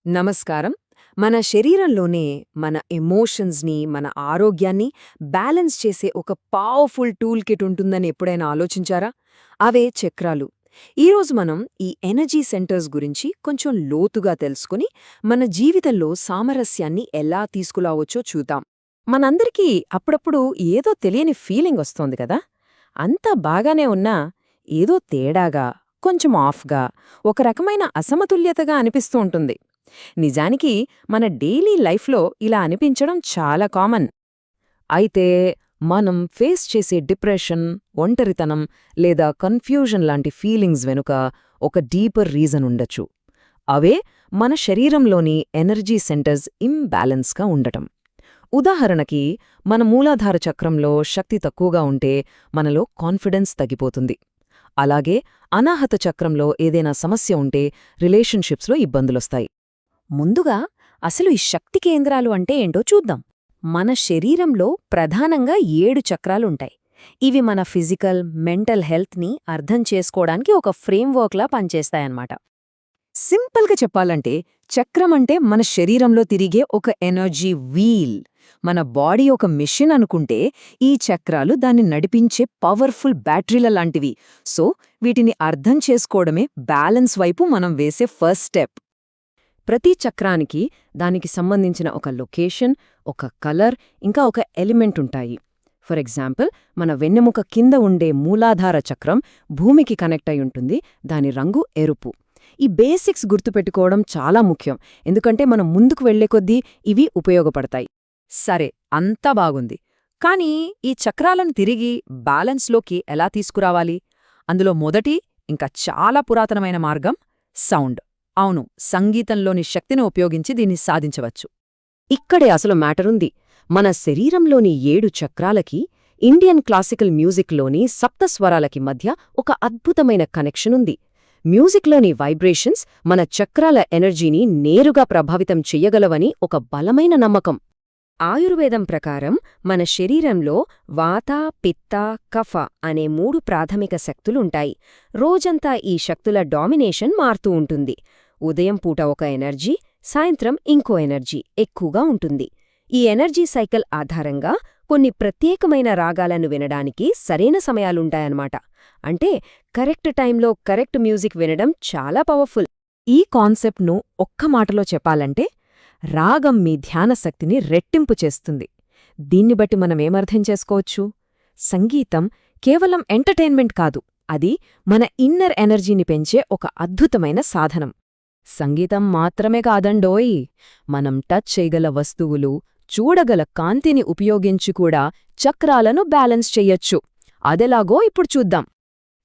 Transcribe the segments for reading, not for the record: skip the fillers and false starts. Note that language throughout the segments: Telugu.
నమస్కారం. మన శరీరంలోనే మన ఎమోషన్స్‌ని, మన ఆరోగ్యాన్ని బ్యాలెన్స్ చేసే ఒక పవర్‌ఫుల్ టూల్ కిట్ ఉంటుందని ఎప్పుడైనా ఆలోచించారా? అవే చక్రాలు. ఈరోజు మనం ఈ ఎనర్జీ సెంటర్స్ గురించి కొంచెం లోతుగా తెలుసుకుని, మన జీవితంలో సామరస్యాన్ని ఎలా తీసుకురావచ్చో చూద్దాం. మనందరికీ అప్పుడప్పుడు ఏదో తెలియని ఫీలింగ్ వస్తోంది కదా. అంతా బాగానే ఉన్నా ఏదో తేడాగా, కొంచెం ఆఫ్గా, ఒక రకమైన అసమతుల్యతగా అనిపిస్తూ ఉంటుంది. నిజానికి మన డైలీ లైఫ్లో ఇలా అనిపించడం చాలా కామన్. అయితే మనం ఫేస్ చేసే డిప్రెషన్, ఒంటరితనం లేదా కన్ఫ్యూజన్ లాంటి ఫీలింగ్స్ వెనుక ఒక డీపర్ రీజన్ ఉండొచ్చు. అవే మన శరీరంలోని ఎనర్జీ సెంటర్స్ ఇంబ్యాలెన్స్గా ఉండటం. ఉదాహరణకి, మన మూలాధార చక్రంలో శక్తి తక్కువగా ఉంటే మనలో కాన్ఫిడెన్స్ తగ్గిపోతుంది. అలాగే అనాహత చక్రంలో ఏదైనా సమస్య ఉంటే రిలేషన్షిప్స్లో ఇబ్బందులొస్తాయి. ముందుగా అసలు ఈ శక్తి కేంద్రాలు అంటే ఏంటో చూద్దాం. మన శరీరంలో ప్రధానంగా 7 చక్రాలుంటాయి. ఇవి మన ఫిజికల్, మెంటల్ హెల్త్ని అర్థం చేసుకోవడానికి ఒక ఫ్రేమ్వర్క్లా పనిచేస్తాయన్నమాట. సింపుల్గా చెప్పాలంటే, చక్రం అంటే మన శరీరంలో తిరిగే ఒక ఎనర్జీ వీల్. మన బాడీ ఒక మిషన్ అనుకుంటే, ఈ చక్రాలు దాన్ని నడిపించే పవర్ఫుల్ బ్యాటరీల లాంటివి. సో, వీటిని అర్థం చేసుకోవడమే బ్యాలెన్స్ వైపు మనం వేసే ఫస్ట్ స్టెప్. ప్రతి చక్రానికి దానికి సంబంధించిన ఒక లొకేషన్, ఒక కలర్, ఇంకా ఒక ఎలిమెంట్ ఉంటాయి. ఫర్ ఎగ్జాంపుల్, మన వెన్నెముక కింద ఉండే మూలాధార చక్రం భూమికి కనెక్ట్ అయి ఉంటుంది. దాని రంగు ఎరుపు. ఈ బేసిక్స్ గుర్తుపెట్టుకోవడం చాలా ముఖ్యం, ఎందుకంటే మనం ముందుకు వెళ్లే కొద్దీ ఇవి ఉపయోగపడతాయి. సరే, అంతా బాగుంది. కానీ ఈ చక్రాలను తిరిగి బ్యాలెన్స్లోకి ఎలా తీసుకురావాలి? అందులో మొదటి, ఇంకా చాలా పురాతనమైన మార్గం సౌండ్. అవును, సంగీతంలోని శక్తిని ఉపయోగించి దీన్ని సాధించవచ్చు. ఇక్కడే అసలు మ్యాటరుంది. మన శరీరంలోని 7 చక్రాలకి ఇండియన్ క్లాసికల్ మ్యూజిక్లోని సప్తస్వరాలకి మధ్య ఒక అద్భుతమైన కనెక్షనుంది. మ్యూజిక్లోని వైబ్రేషన్స్ మన చక్రాల ఎనర్జీని నేరుగా ప్రభావితం చెయ్యగలవని ఒక బలమైన నమ్మకం. ఆయుర్వేదం ప్రకారం మన శరీరంలో వాత, పిత్త, కఫ అనే 3 ప్రాథమిక శక్తులుంటాయి. రోజంతా ఈ శక్తుల డామినేషన్ మారుతూ ఉంటుంది. ఉదయం పూట ఒక ఎనర్జీ, సాయంత్రం ఇంకో ఎనర్జీ ఎక్కువగా ఉంటుంది. ఈ ఎనర్జీ సైకిల్ ఆధారంగా కొన్ని ప్రత్యేకమైన రాగాలను వినడానికి సరైన సమయాలుంటాయన్నమాట. అంటే కరెక్ట్ టైంలో కరెక్ట్ మ్యూజిక్ వినడం చాలా పవర్ఫుల్. ఈ కాన్సెప్ట్ను ఒక్క మాటలో చెప్పాలంటే, రాగం మీ ధ్యానశక్తిని రెట్టింపు చేస్తుంది. దీన్ని బట్టి మనమేమర్థం చేసుకోవచ్చు? సంగీతం కేవలం ఎంటర్టైన్మెంట్ కాదు, అది మన ఇన్నర్ ఎనర్జీని పెంచే ఒక అద్భుతమైన సాధనం. సంగీతం మాత్రమే కాదండోయ్, మనం టచ్ చేయగల వస్తువులు, చూడగల కాంతిని ఉపయోగించి కూడా చక్రాలను బ్యాలెన్స్ చెయ్యొచ్చు. అదెలాగో ఇప్పుడు చూద్దాం.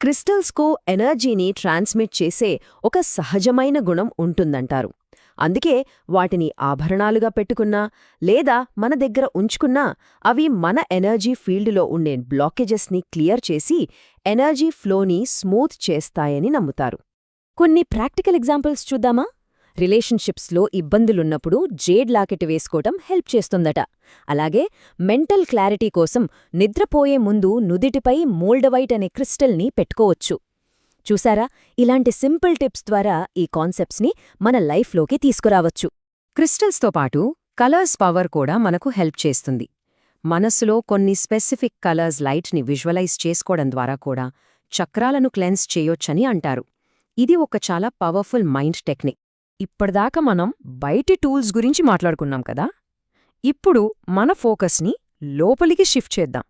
క్రిస్టల్స్కు ఎనర్జీని ట్రాన్స్మిట్ చేసే ఒక సహజమైన గుణం ఉంటుందంటారు. అందుకే వాటిని ఆభరణాలుగా పెట్టుకున్నా లేదా మన దగ్గర ఉంచుకున్నా అవి మన ఎనర్జీ ఫీల్డ్లో ఉండే బ్లాకేజెస్ని క్లియర్ చేసి ఎనర్జీ ఫ్లోని స్మూత్ చేస్తాయని నమ్ముతారు. కొన్ని ప్రాక్టికల్ ఎగ్జాంపుల్స్ చూద్దామా? రిలేషన్షిప్స్లో ఇబ్బందులున్నప్పుడు జేడ్ లాకెట్ వేసుకోవటం హెల్ప్ చేస్తుందట. అలాగే మెంటల్ క్లారిటీ కోసం నిద్రపోయే ముందు నుదిటిపై మోల్డవైట్ అనే క్రిస్టల్ని పెట్టుకోవచ్చు. చూసారా, ఇలాంటి సింపుల్ టిప్స్ ద్వారా ఈ కాన్సెప్ట్స్ని మన లైఫ్లోకి తీసుకురావచ్చు. క్రిస్టల్స్తో పాటు కలర్స్ పవర్ కూడా మనకు హెల్ప్ చేస్తుంది. మనస్సులో కొన్ని స్పెసిఫిక్ కలర్స్ లైట్ని విజువలైజ్ చేసుకోవడం ద్వారా కూడా చక్రాలను క్లెన్స్ చేయొచ్చని అంటారు. ఇది ఒక చాలా పవర్ఫుల్ మైండ్ టెక్నిక్. ఇప్పటిదాకా మనం బయటి టూల్స్ గురించి మాట్లాడుకున్నాం కదా. ఇప్పుడు మన ఫోకస్ని లోపలికి షిఫ్ట్ చేద్దాం.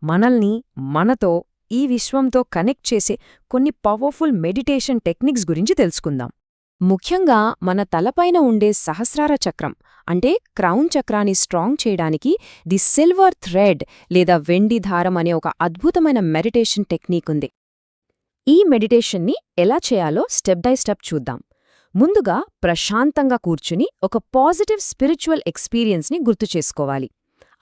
మనల్ని, మనతో, ఈ విశ్వంతో కనెక్ట్ చేసే కొన్ని పవర్ఫుల్ మెడిటేషన్ టెక్నిక్స్ గురించి తెలుసుకుందాం. ముఖ్యంగా మన తలపైన ఉండే సహస్రార చక్రం అంటే క్రౌన్ చక్రాన్ని స్ట్రాంగ్ చేయడానికి ది సిల్వర్ థ్రెడ్ లేదా వెండి దారం అనే ఒక అద్భుతమైన మెడిటేషన్ టెక్నిక్ ఉంది. ఈ మెడిటేషన్ని ఎలా చేయాలో స్టెప్ బై స్టెప్ చూద్దాం. ముందుగా ప్రశాంతంగా కూర్చుని ఒక పాజిటివ్ స్పిరిచువల్ ఎక్స్పీరియన్స్ని గుర్తుచేసుకోవాలి.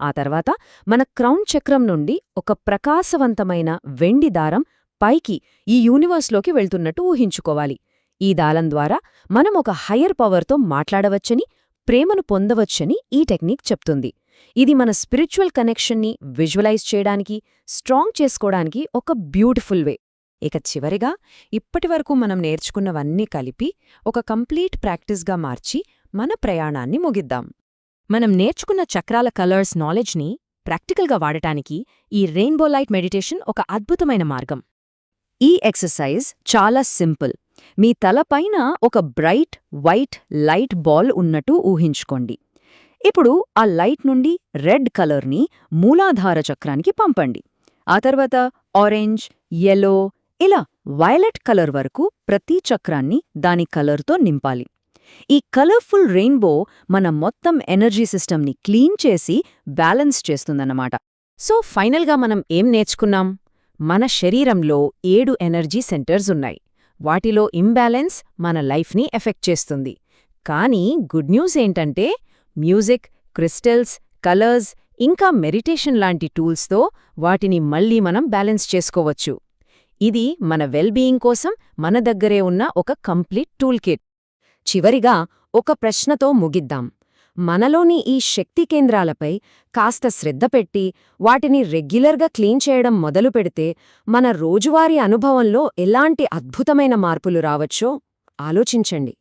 ఆ తర్వాత మన క్రౌన్ చక్రం నుండి ఒక ప్రకాశవంతమైన వెండి దారం పైకి ఈ యూనివర్స్లోకి వెళ్తున్నట్టు ఊహించుకోవాలి. ఈ దారం ద్వారా మనం ఒక హయ్యర్ పవర్తో మాట్లాడవచ్చని, ప్రేమను పొందవచ్చని ఈ టెక్నిక్ చెప్తుంది. ఇది మన స్పిరిచువల్ కనెక్షన్ని విజువలైజ్ చేయడానికి, స్ట్రాంగ్ చేసుకోవడానికి ఒక బ్యూటిఫుల్ వే. ఇక చివరిగా, ఇప్పటివరకు మనం నేర్చుకున్నవన్నీ కలిపి ఒక కంప్లీట్ ప్రాక్టీస్గా మార్చి మన ప్రయాణాన్ని ముగిద్దాం. మనం నేర్చుకున్న చక్రాల కలర్స్ నాలెడ్జ్ని ప్రాక్టికల్గా వాడటానికి ఈ రెయిన్బో లైట్ మెడిటేషన్ ఒక అద్భుతమైన మార్గం. ఈ ఎక్సర్సైజ్ చాలా సింపుల్. మీ తలపైన ఒక బ్రైట్ వైట్ లైట్ బాల్ ఉన్నట్టు ఊహించుకోండి. ఇప్పుడు ఆ లైట్ నుండి రెడ్ కలర్ని మూలాధార చక్రానికి పంపండి. ఆ తర్వాత ఆరెంజ్, యెల్లో, ఇలా వైలెట్ కలర్ వరకు ప్రతి చక్రాన్ని దాని కలర్తో నింపాలి. ఈ కలర్ఫుల్ రెయిన్బో మన మొత్తం ఎనర్జీ సిస్టమ్ని క్లీన్ చేసి బ్యాలెన్స్ చేస్తుందన్నమాట. సో ఫైనల్గా మనం ఏం నేర్చుకున్నాం? మన శరీరంలో 7 ఎనర్జీ సెంటర్స్ ఉన్నాయి. వాటిలో ఇంబ్యాలెన్స్ మన లైఫ్ని ఎఫెక్ట్ చేస్తుంది. కానీ గుడ్ న్యూస్ ఏంటంటే మ్యూజిక్, క్రిస్టల్స్, కలర్స్ ఇంకా మెడిటేషన్ లాంటి టూల్స్తో వాటిని మళ్ళీ మనం బ్యాలెన్స్ చేసుకోవచ్చు. ఇది మన వెల్బీయింగ్ కోసం మన దగ్గరే ఉన్న ఒక కంప్లీట్ టూల్ కిట్. చివరిగా ఒక ప్రశ్నతో ముగిద్దాం. మనలోని ఈ శక్తి కేంద్రాలపై కాస్త శ్రద్ధ పెట్టి వాటిని రెగ్యులర్గా క్లీన్ చేయడం మొదలుపెడితే మన రోజువారీ అనుభవంలో ఎలాంటి అద్భుతమైన మార్పులు రావచ్చో ఆలోచించండి.